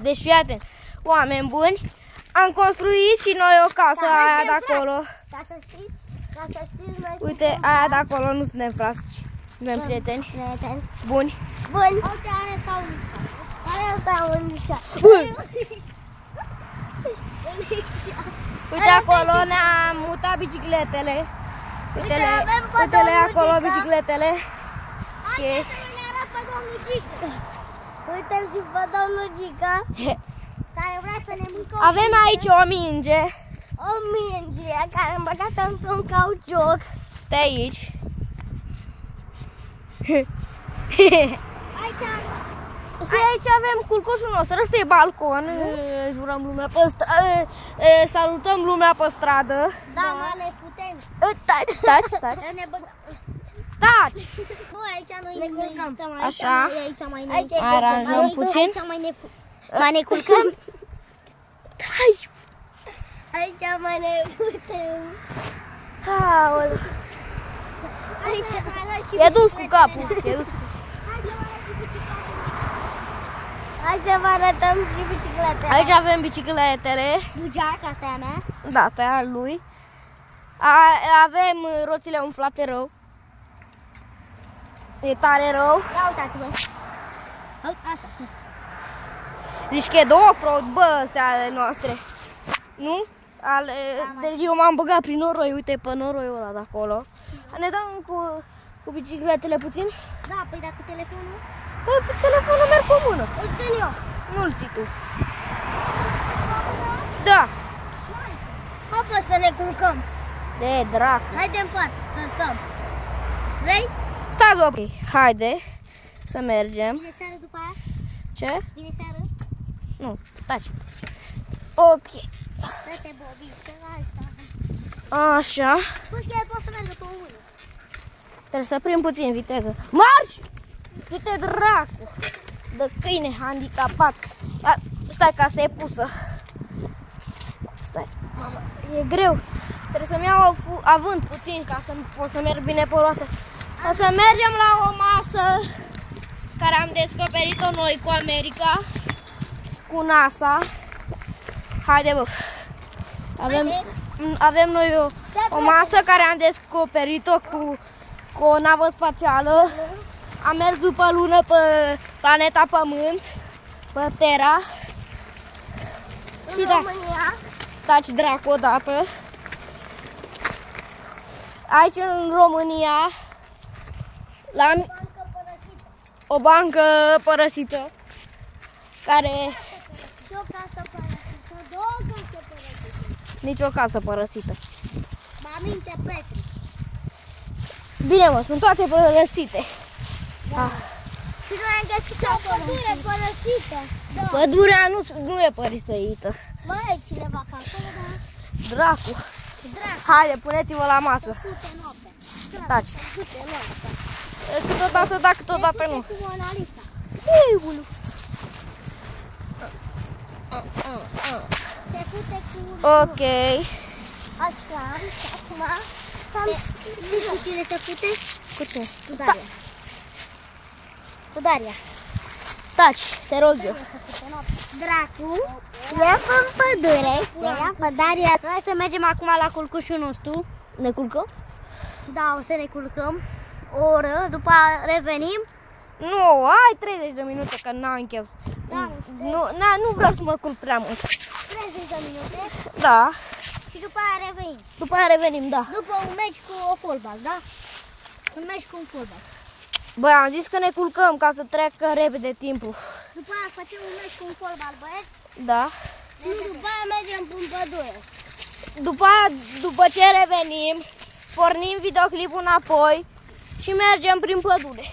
Deci fii atent, oameni buni, am construit și noi o casă aia de acolo. Ca să știți, noi Uite, aia de acolo nu suntem frați, suntem prieteni. prieteni. Buni. Bun. Uite, are stau în ușa. Uite acolo ne-am mutat bicicletele. Uite-le acolo bicicletele. Hai să ne arăt pe domnul Gica. Uite-l și pe domnul Gica. Care vrea să ne mâncă. Avem aici o minge. O minge care am băgat într-un cauciuc. De aici. Aici. Și aici avem culcușul nostru. Ăsta e balcon. Jurăm lumea pe stradă. Salutăm lumea pe stradă. Da, mă, le putem. Taci. Ne băgăm. Taci. Nu, aici noi ne culcăm. Așa. Aici mai ne Aranjăm puțin. Mai ne culcăm. Taci. Aici mai ne putem. Aoleu. Aici mai luăm și E dus cu capul. E dus. Hai să vă arătăm și bicicletele. Aici avem bicicletele. Dugeac, asta e a mea. Da, asta e al lui. Avem roțile umflate rău. E tare rău. Ia uitați-vă. Asta. Deci că e de off-road, bă, astea ale noastre. Nu? Deci eu m-am băgat prin noroi, uite pe noroiul ăla de acolo. Ne dăm cu bicicletele puțin? Da, păi dacă telefonul? Păi telefonul merg pe mână. Îl țin eu. Nu-l ții tu. Da. Hai să ne culcăm. De dracu. Haide în pat să stăm. Vrei? Stați, ok. Haide să mergem. Vine seară după aia? Ce? Vine seară? Nu, taci. Ok. Dă-te, Bobby, că asta. Așa. Păi că el poate să meargă pe o mână. Trebuie să prind puțin viteză. Marș! Du-te dracu! De câine handicapat. Stai că asta e pusă. Stai. Mama, e greu. Trebuie să-mi iau avânt puțin ca să pot să merg bine pe roată. O să mergem la o masă care am descoperit-o noi cu America, cu NASA. Haide, bă. Avem noi o masă care am descoperit-o cu o navă spațială. Am mers după lună pe planeta Pământ, pe Terra. Și da, taci dracu odată. Aici în România, la o bancă părăsită, care... Și o casă părăsită, două case părăsite. Nici o casă părăsită. Mă aminte Petri. Bine, mă, sunt toate părăsite. Da. Și noi am găsit o pădure părăsită. Da. Pădurea nu e părăsită. Mai e cineva ca acolo, dar... Dracu. Haide, puneți-vă la masă. Taci. Câteodată da, câteodată nu. Cu Mona Lisa. Eulu. Se pute cu... Ok. Așa, și acum... Știi cu cine se pute? Cu ce? Cu Daria. Cu Daria. Taci, te rog eu. Dracu, ia în pădure, ia pe Daria. Hai să mergem acum la culcușul nostru. Ne culcăm? Da, o să ne culcăm o oră, după revenim. Nu, ai 30 de minute, că n-am chef. Da. Nu vreau să mă culc prea mult. 30 de minute Da. și după aia revenim. După aia revenim, da. După un meci cu o fotbal, da? Un meci cu un fotbal. Băi, am zis că ne culcăm ca să treacă repede timpul. După aia facem un meci cu un fotbal, băieți. Da. Și după aia mergem în pădure. După aia, după ce revenim, pornim videoclipul înapoi și mergem prin pădure.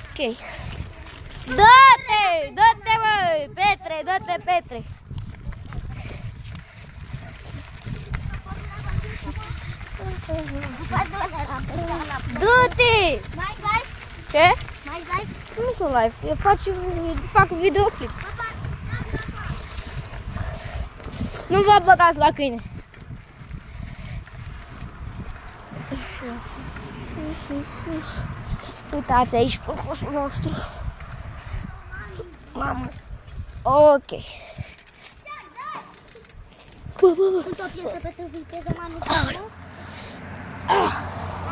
Ok. Dă-te! Dă-te, băi! Petre, dă-te, Petre! Du-te! Mai live? Ce? Mai live? Nu sunt live, fac videoclip. Nu vă băgați la câine. Uitați aici culcușul nostru. Mamă. Ok. Sunt o piesă pentru vitezomanul Gică.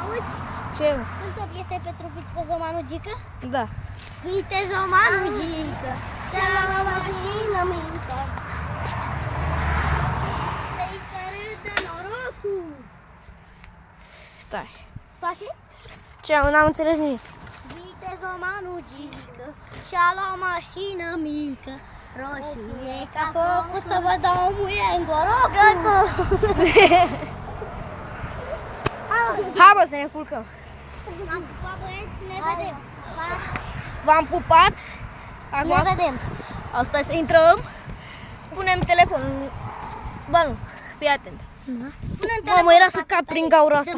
Auzi? Ce? Sunt o piesă pentru vitezomanul Gică? Da. Vitezomanul Gică și-a luat o mașină mică. Să-i se râdă norocul. Stai. Face? Ce? N-am înțeles nimic. Vitezomanul Gică și-a luat o mașină mică. Roșie ca focul, să vă dau o muie în gorocul. Hai bă, să ne culcăm. M-am pupat, băieți, ne vedem. V-am pupat. Acum, Ne vedem. asta să intrăm. Punem telefonul. Bă, nu. Fii atent. Mamă, era să cad prin gaura asta.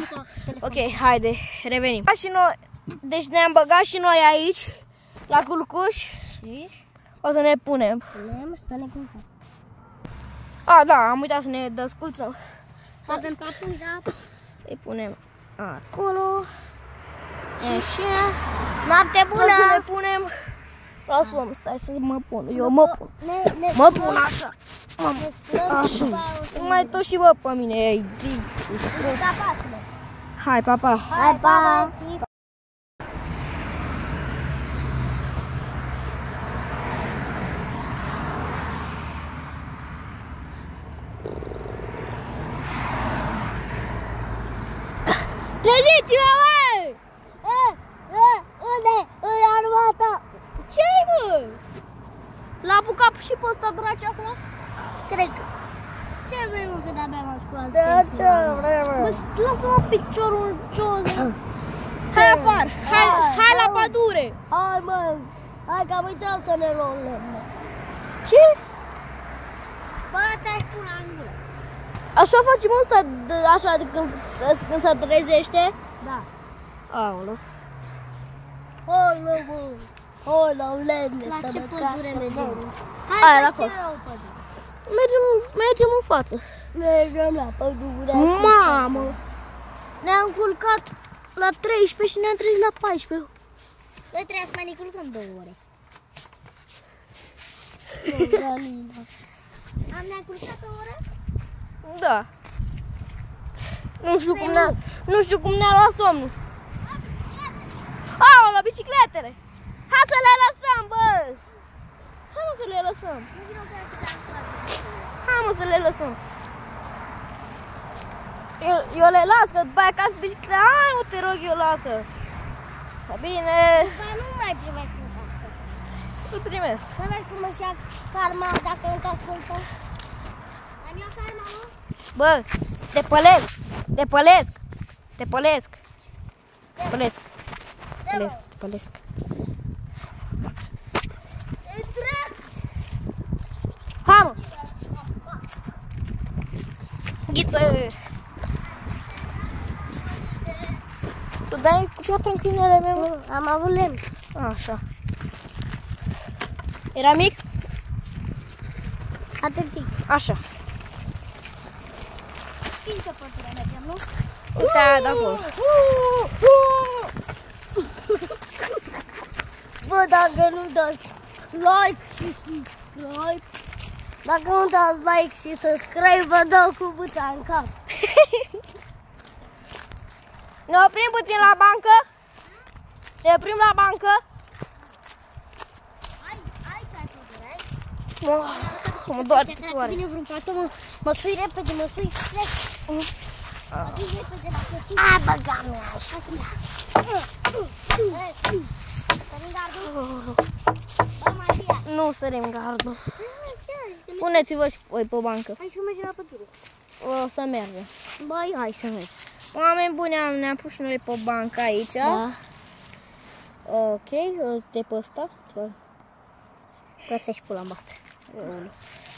Ok, haide, revenim. Și noi, deci ne-am băgat și noi aici, la culcuș. Și o să ne punem. Să ne culcăm. A, da, am uitat să ne desculțăm. Avem papuși, da? Îi punem acolo. Așa. Noapte Să bună! ne punem. Lasă-mă, stai să mă pun. Eu mă pun. Mă pun așa. Așa. Mai tot și bă pe mine. Ei, hai, papa. Hai, pa! Treziți-vă, băi! Unde? În armata! Ce-i, bă? L-a apucat și pe ăsta draci acum? Cred că. Ce vrei, mă, că de-abia m-am sculat? Ce vrei, Bă, lasă-mă piciorul jos. Hai afară, hai la pădure. Hai, mă! Hai că am uitat să ne luăm lemne. Ce? Bă, ți-ai pun la gură. Așa facem ăsta, așa de când se trezește? Da. Aoleu. Holă, bă! Holă, lemne, La să ce măcați pădure pe mergem? lemne. Aia, Hai, la că acolo. ce rău pădure. Mergem în față. Mergem la pădure. Mamă! Ne-am culcat la 13 și ne-am trezit la 14. Noi trebuie să mai ne culcăm 2 ore. Am ne-am culcat 2 ore? Da. Nu știu cum ne-a luat somnul. Aoleu, bicicletele! Hai să le lăsăm, bă! Hai mă să le lăsăm. Hai mă să le lăsăm. Eu le las, că după aia casă bicicleta. Hai mă, te rog, eu lasă. Bine. Dar nu mai primesc în casă. Îl primesc. Să vezi cum își ia karma dacă încă ascultă. Am eu karma, mă? Bă, te pălesc. Te pălesc. Te pălesc. Te pălesc. Te pălesc. Te pălesc. Hai mă. Ghiță. Tu dai cu piatră în câinele meu? Am avut lemn. Așa. Era mic? Atâtic. Așa. Știi ce pădure mergem, nu? Uite aia de acolo. Bă, dacă nu dați like și subscribe, dacă nu dați like și subscribe, vă dau cu buta în cap. Ne oprim puțin la bancă? Ne oprim la bancă? Hai, ce-ai pădure, ai? Mă doare picioare. Vine vreun pato, mă sui repede, mă sui, plec. Mă duci repede la căsuță. A, băga mea așa. Sărim gardul? Bă, Matia. Nu sărim gardul. Puneți-vă și voi pe bancă. Hai să mergem la pădure. O să mergem. Băi, hai să mergem. Oameni buni, ne-am pus și noi pe bancă aici. Da. Ok, de pe ăsta. Că și pula mea.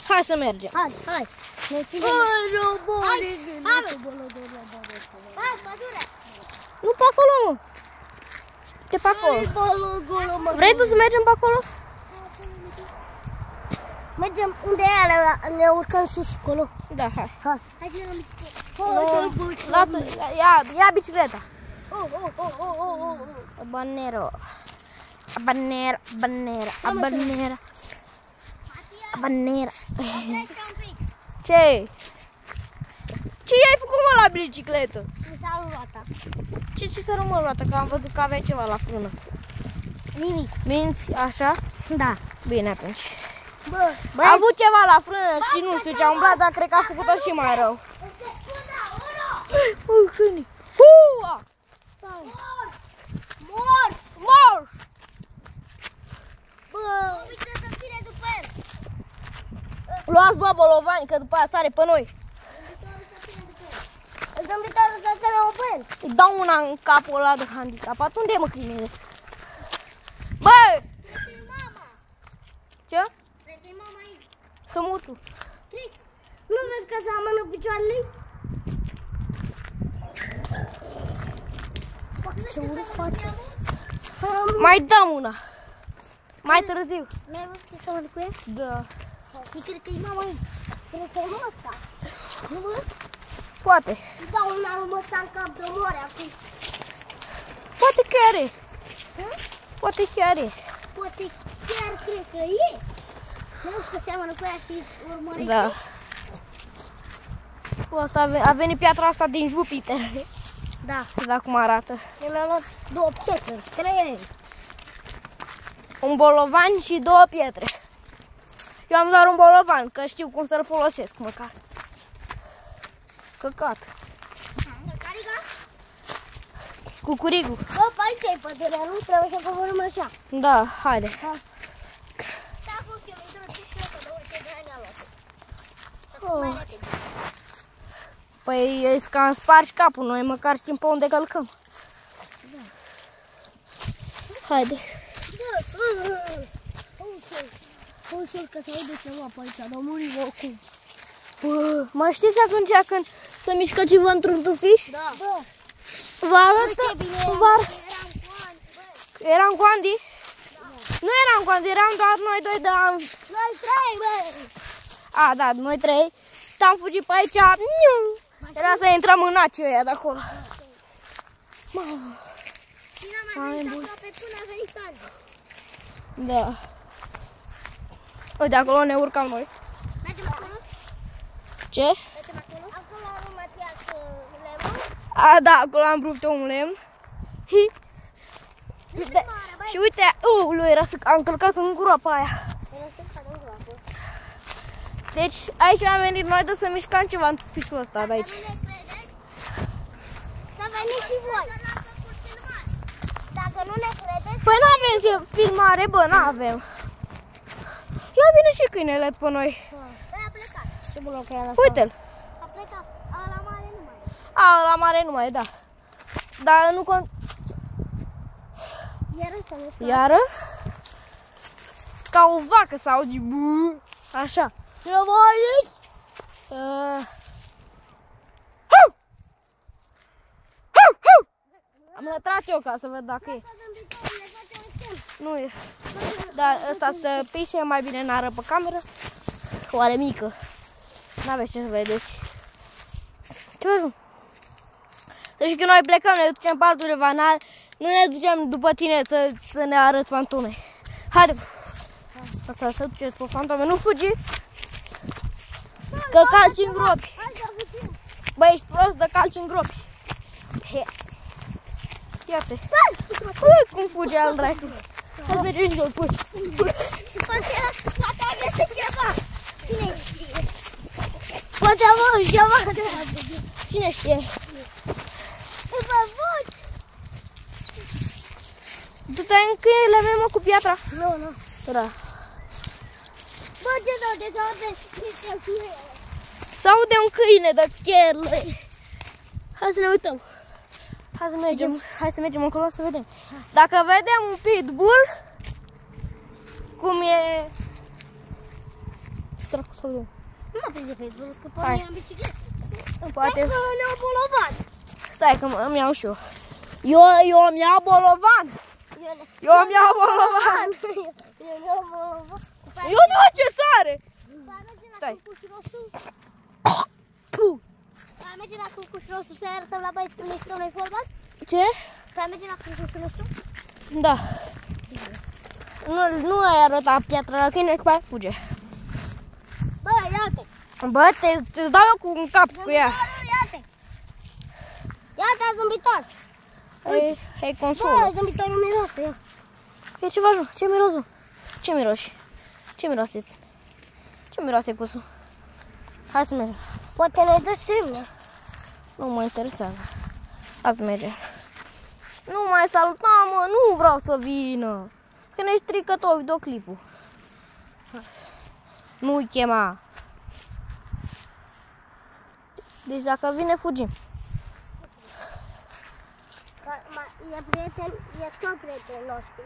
Hai să mergem. Hai, hai. Ne ținem. Hai, pădure. Nu pe acolo, mă. Uite pe acolo. Vrei tu să mergem pe acolo? Mergem unde e alea, ne urcăm sus acolo. Da, hai. Hai. Hai să ne Lasă, ia bicicleta. Habanero. Habanero, habanero, habanero. Banera. Oprește un pic. Ce? Ce ai făcut, mă, la bicicletă? Mi s-a luat roata. Ce să rămân roată? Că am văzut că aveai ceva la frână. Nimic. Minți, așa? Da. Bine atunci. Bă, A avut ceva la frână și nu știu ce a umblat, dar cred că a făcut-o și mai rău. Câini. Hua! Morți! Morș! Bă, uite să ține după el. Luați, bă, bolovani, că după aia sare pe noi. Îți dăm viitorul să ține după el. Îi dau una în capul ăla de handicapat. Unde e, mă, câinele? Bă! Cred-i mama. Ce? Cred-i mama aici. Să mutu. Cred. Nu vezi că seamănă picioarele? Ce urât face? Mai dăm una. Mai târziu. Mi-ai văzut că seamănă cu ea? Da. Eu cred că e mama aici. Cred că e mama asta. Nu văd? Poate. Îți dau un aromă ăsta în cap de mori acum. Poate chiar e. Poate chiar e. Poate chiar cred că e. Nu că seamănă cu ea și urmărește. Da. Asta a venit piatra asta din Jupiter. Da. Da, cum arată. El a luat 2 pietre, 3. Un bolovan și 2 pietre. Eu am doar un bolovan, că știu cum să-l folosesc măcar. Căcat. Carica? Cucurigu. Bă, aici ai pădurea, nu trebuie să coborâm așa. Da, haide. Da, a fost eu, mi-i dură bicicletă, de orice de ani a luat. Păi îți cam spargi capul, noi măcar știm pe unde călcăm. Haide. Ușor că se aude ceva pe aici, dar murim oricum. Mai știți atunci când se mișcă ceva într-un tufiș? Da. Bă, Vă arătă? Eram cu Andy? Nu eram cu Andy, eram doar noi doi de am... noi 3, bă! A, da, noi 3. Am fugit pe aici. Era să intrăm în acii ăia de acolo. Cine a mai venit aproape până a venit Andy. Da. Uite, acolo ne urcam noi. Mergem acolo? Ce? Mergem acolo? Acolo am Matias lemn. A, da, acolo am rupt un lemn. Uite, și uite, lui era să am călcat în groapa aia. Deci aici am venit noi de să mișcam ceva în tufișul ăsta de aici. Să veniți și voi. Dacă nu ne credeți... Păi nu avem filmare, bă, n-avem. Ia vine și câinele pe noi. Băi, a plecat. Ce bloc e ăla? Uite-l. A plecat. La mare nu mai e. A, la mare nu mai e, da. Dar nu cont... Iară să ne spune. Iară? Ca o vacă sau de bu. Așa. Ce voi aici? Am lătrat eu ca să văd dacă e. Nu e. Dar ăsta să pișe mai bine n-ară pe cameră. Oare mică. N-aveți ce să vedeți. Ce văd? Deci când noi plecăm, ne ducem pe altul de vanal. Nu ne ducem după tine să ne arăți fantome. Haide. Asta să duceți pe fantome. Nu fugi. Că calci în gropi. Băi, ești prost de calci în gropi. Iată. Cum fuge al dracu. Să mergem jos. Poate a găsit ceva. Cine știe? Poate am văzut ceva. Cine știe? E pe voci. Du-te în câinele meu, mă, cu piatra. Nu, nu. Da. Bă, ce dau de toate? S-aude un câine de cherle. Hai să ne uităm. Hai să mergem încolo să vedem. Dacă vedem un pitbull, cum e... Ce dracu să vedem? Nu mă prinde Facebook, că poate am bicicletă. Poate... Hai că ne iau bolovan. Stai că îmi iau și eu. Eu îmi iau bolovan. Eu îmi iau bolovan. Eu nu ce sare. Stai. Hai mergem la culcușul nostru să arătăm la băieți când mișcăm noi fotbal? Ce? Hai mergem la culcușul nostru? Da. Nu ai arătat piatra la câine, că mai fuge. Ia-te! Bă, te dau eu cu un cap cu ea. Ia-te! Ia-te, zâmbitor! Hai consolă. Bă, zâmbitorul miroase, ia. E ceva, nu? Ce miros, nu? Ce miroși? Ce miroase? Ce miroase cusul? Hai să mergem. Poate ne dă semne. Nu mă interesează. Hai să mergem. Nu mai saluta, mă, nu vreau să vină. Că ne strică tot videoclipul. Nu-i chema. Deci dacă vine, fugim. E prieten, e tot prietenii noștri.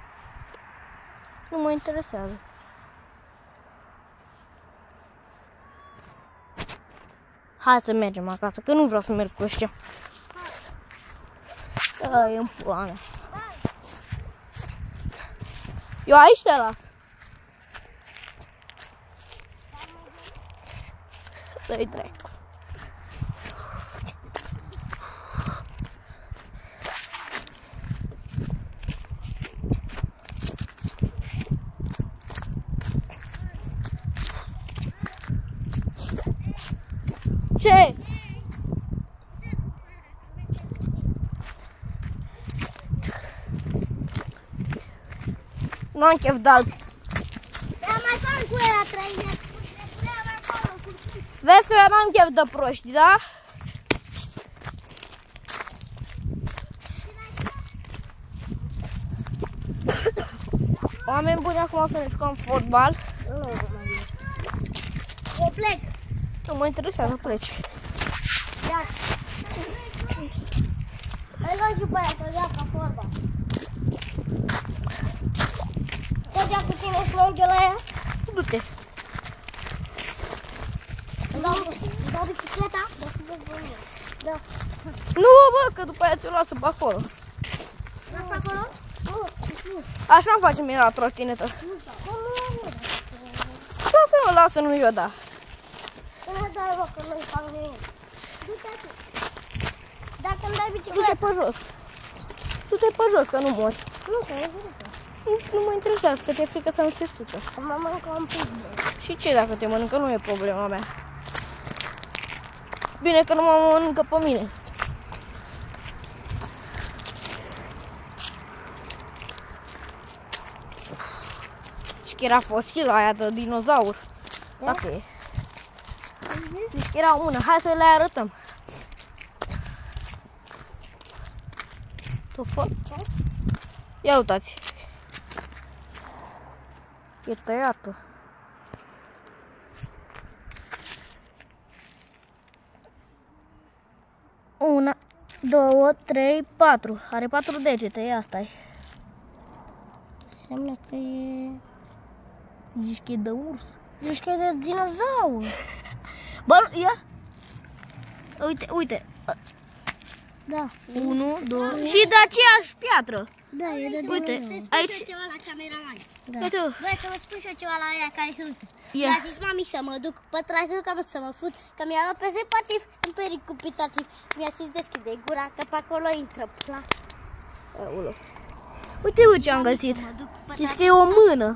Nu mă interesează. Hai să mergem acasă, că nu vreau să merg cu ăștia. E în pula mea. Eu aici te las. Dă-i dracu. Ce? Nu am chef de alb. Ia mai fac cu ea, trăine. Vezi că eu n-am chef de proști, da? Oameni buni, acum o să ne jucăm fotbal. Eu plec. Nu mă interesează, pleci. Ia. Îi luăm și pe aia să joacă fotbal. Te joacă cu tine și mă la ea? Du-te. Îmi dau bicicleta? Da. Nu, bă, că după aia ți-o lasă pe acolo. Lasă acolo? Nu. Așa facem eu la trotinetă. Lasă-mă, lasă-nu eu, da. Nu dai, bă, că nu-i fac nimic. Du-te tu. Dacă îmi dai Du-te bicicleta. pe jos. Du-te pe jos, că nu mori. Nu, că e bine. Nu mă interesează, că te-e frică să nu te stuță. Mă mănâncă un pic. Și ce dacă te mănâncă? Nu e problema mea. Bine că nu mă mănâncă pe mine. Zici că era fosilă aia de dinozaur. Dacă e. Zici că era o mână. Hai să le arătăm. Tu fă? Ia uitați. E tăiată. Una, două, trei, patru. Are 4 degete, ia stai. Înseamnă că e... Zici că e de urs? Zici că e de dinozaur. Bă, ia! Uite, uite. Da. 1, 2... Și de aceeași piatră. Da, e de Uite, dinozaur. aici... Să ceva la cameraman. Da. Uite, Băi, să vă spun și eu ceva la aia care se uită. Ia. Mi-a zis mami să mă duc pe traseul să mă fut, că mi-a luat prezervativ în pericupitativ. Mi-a zis deschide gura, că pe acolo intră pla. Aoleu. Uite, uite ce am găsit. Zici că e o mână.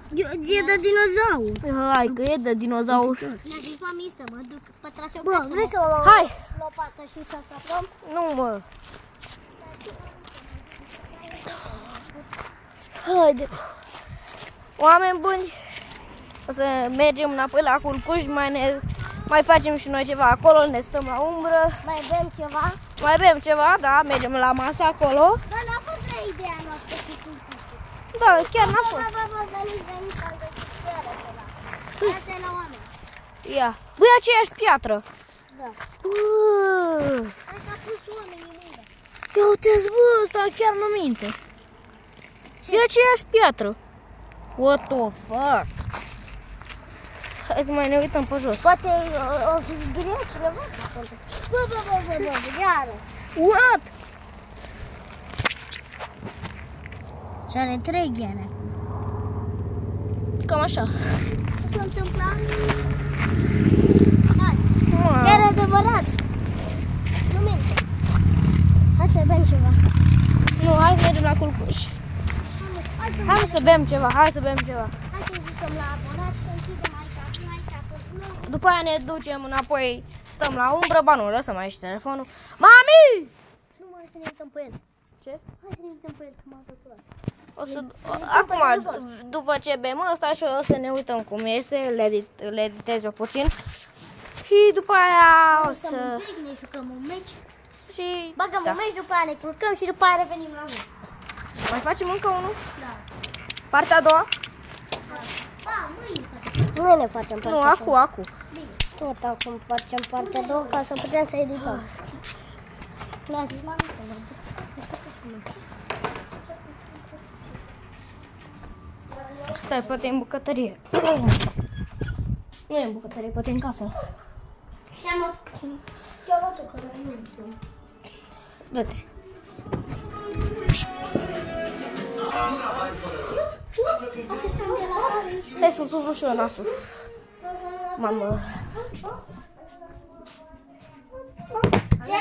E de dinozaur. Hai, că e de dinozaur. Mi-a zis mami să mă duc pe traseu. Bă, să vrei mă să o... Hai! lopată și să săpăm. Nu, mă. Haide. Oameni buni, o să mergem înapoi la Culcuș, mai facem și noi ceva acolo, ne stăm la umbră. Mai bem ceva? Mai bem ceva, da, mergem la masă acolo. Dar n-a fost rea ideea noastră cu Culcușul. Da, chiar n-a fost. Veniți, am găsit chiar acela. Aia la oameni. Ia, băi, aceeași piatră. Da. Bă, Hai că a pus oamenii în mână. ia uite-ți, bă, ăsta chiar nu minte. E aceeași piatră. What the fuck? Hai să mai ne uităm pe jos. Poate o fi bine cineva. Bă, iară. What? Și are 3 gheane. Cam așa. Ce s-a întâmplat? Hai, Mă. chiar adevărat. Nu minte. Hai să bem ceva. Nu, hai să mergem la Culcuș. Hai să bem ceva, hai să bem ceva. Hai să zicem la abonat, să închidem aici. După aia ne ducem înapoi, stăm la umbră, ba nu, lăsăm aici telefonul. Mami! Nu mai să ne uităm pe el. Ce? Hai să ne uităm pe el, că m-am săturat. Acum, după ce bem ăsta și o să ne uităm cum este, le editez eu puțin. Și după aia o să... Ne jucăm un meci. Și... Bagăm un meci, după aia ne culcăm și după aia revenim la noi. Mai facem încă unul? Da. Partea a doua? Da, mâine. Mâine facem partea a doua. Nu, acu. Tot acum facem partea a doua ca să putem să edităm. Mi-a zis la mine. Stai, poate e în bucătărie. Nu e în bucătărie, poate e în casă. Și-am luat-o că nu știu. Dă-te. Stai să suflu și eu nasul. Mamă. Ce?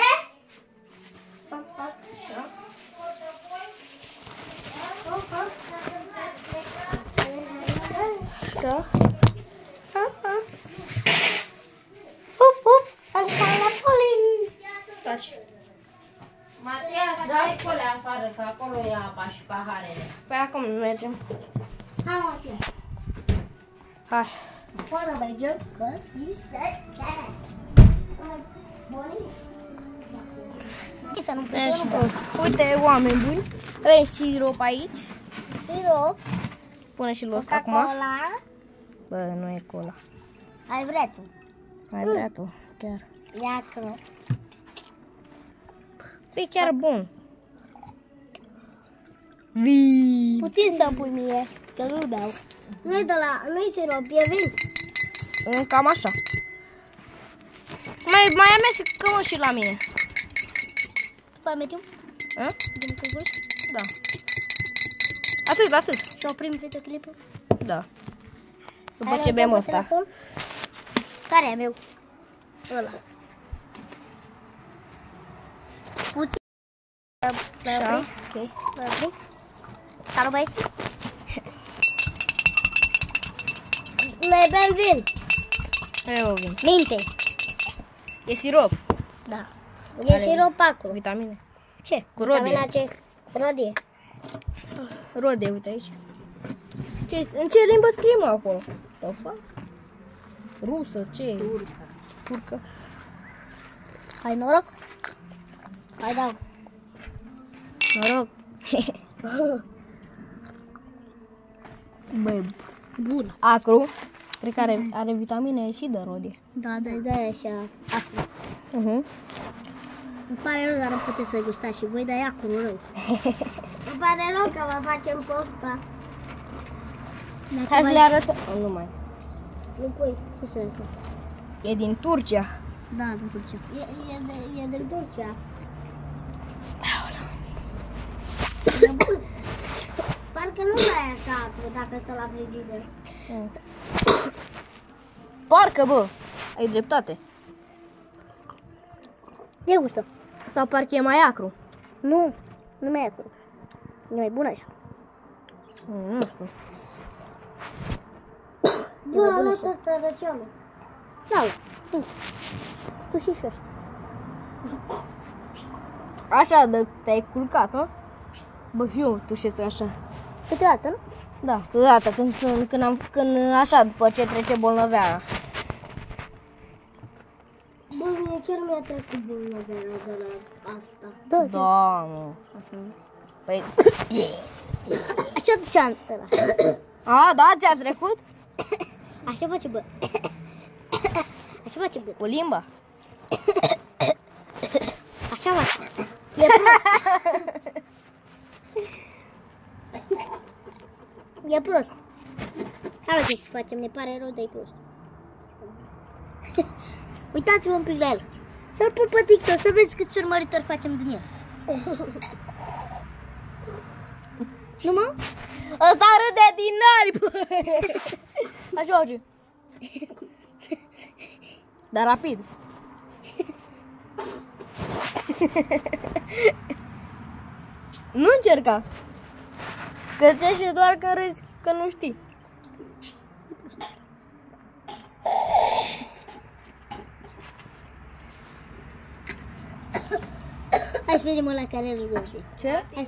Așa. Taci. Matias, dai colea afară, că acolo e apa și paharele. Păi acum mergem. Hai, Matias. Hai. Fără mergem, că ni se cere. Să nu putem. Uite, oameni buni. Avem sirop aici. Sirop, Pune și los acum. Coca-Cola. Bă, nu e cola. Ai vrea tu. Ai vrea tu, chiar. Ia că. E chiar bun. Vii. Puțin să-mi pui mie, că nu beau. Nu-i de la, nu-i sirop, e vin. Cam așa. Mai amestecăm și la mine. După mergem? A? Din Cucuș? Da. Atât. Și oprim videoclipul? Da. După ce bem ăsta. Care e meu? Ăla. Puțin. Așa. Ok. Salut, băieți. Noi bem vin. Eu vin. Minte. E sirop. Da. E sirop acolo. Vitamine. Ce? Cu rodie. Vitamina C. Rodie. Rode, uite aici. În ce limbă scrie mă acolo? The fuck? Rusă, ce? Turcă. Ai noroc? Hai, dau. Noroc. Băi, Bun. acru. Cred că are vitamine și de rodie. Da, așa. Acru. Îmi pare rău, dar nu puteți să gustați și voi, dar e acru rău. Îmi pare rău că vă facem posta. Hai să le arătăm. Nu mai. Nu pui. Ce să arătăm? E din Turcia. Da, din Turcia. E din Turcia. Parcă nu mai e așa acru dacă stă la frigider. Parcă, bă. Ai dreptate. E gustă. Sau parcă e mai acru. Nu, nu mai e acru. E mai bună așa. Nu știu. Eu am luat ăsta răceală. Da, tu și așa. Așa, de te-ai culcat, nu? Bă, eu tușesc așa. Câteodată, nu? Da, câteodată, când așa, după ce trece bolnăveara. Bă, mie chiar mi-a trecut bolnăveara de la asta. Da, mă. Păi... Așa duceam ăla. A, da, ți-a trecut? Așa face, bă. Așa face, bă. Cu limba? Așa face. E prost. E prost. Hai, uite ce facem, ne pare rău, dar e prost. Uitați-vă un pic la el. Să-l pun pe TikTok, să vezi câți urmăritori facem din el. Nu, mă? Ăsta râde din aripi. Așa face. Dar rapid. Nu încerca. Că ți-e doar că râzi că nu știi. vedem ăla care îl vede. Ce? Hai.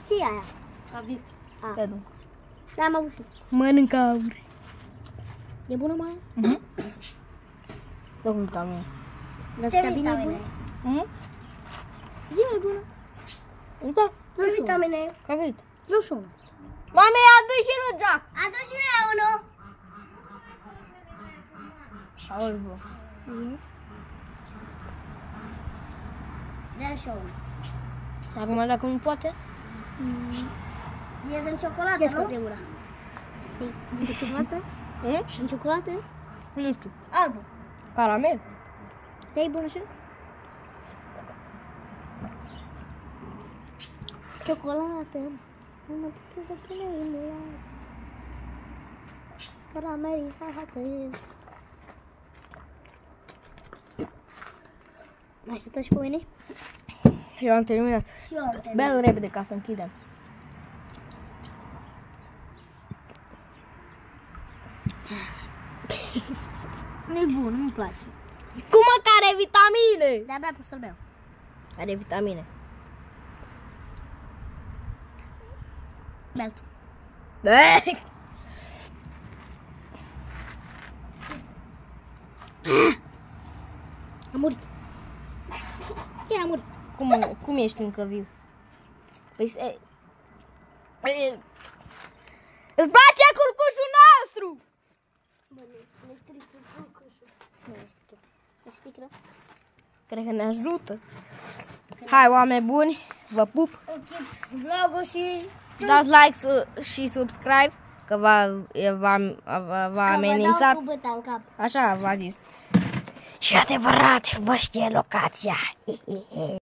Ce e aia? Savit. Te duc. Da, am avut și. Mănâncă aur. E bună, mă? Dă cu vitamine. Dar Ce vitamine e bună? vitamine? Zi mai bună. Da, Ce vitamine e? că vit. Eu și una. Mami, adu și lui Jack. Adu și mie unul. Auzi, bă. Dă-mi și unul. Și acum dacă nu poate? E din ciocolată, nu? De ura. E de ciocolată? În ciocolată? Nu știu. Albă. Caramel? Te-ai bună și? Ciocolată. Una de până imediat. Caramelizată. Mă așteptă și pe mine? Eu am terminat. Și eu am terminat. Bea repede ca să închidem. Nu-i bun, nu-mi place. Cum mă, care are vitamine? De-abia pot să-l beau. Are vitamine. Bea-l tu. A murit. Chiar a murit. Cum ești încă viu? Păi îți place curcușul nostru? Bă, ne strică curcușul. Nu ne strică. Ne strică. Cred că ne ajută. Hai, oameni buni, vă pup. Închiți vlogul și... Dați like și subscribe, că v-a amenințat. Cu băta în cap. Așa v-a zis. Și adevărat, vă știe locația.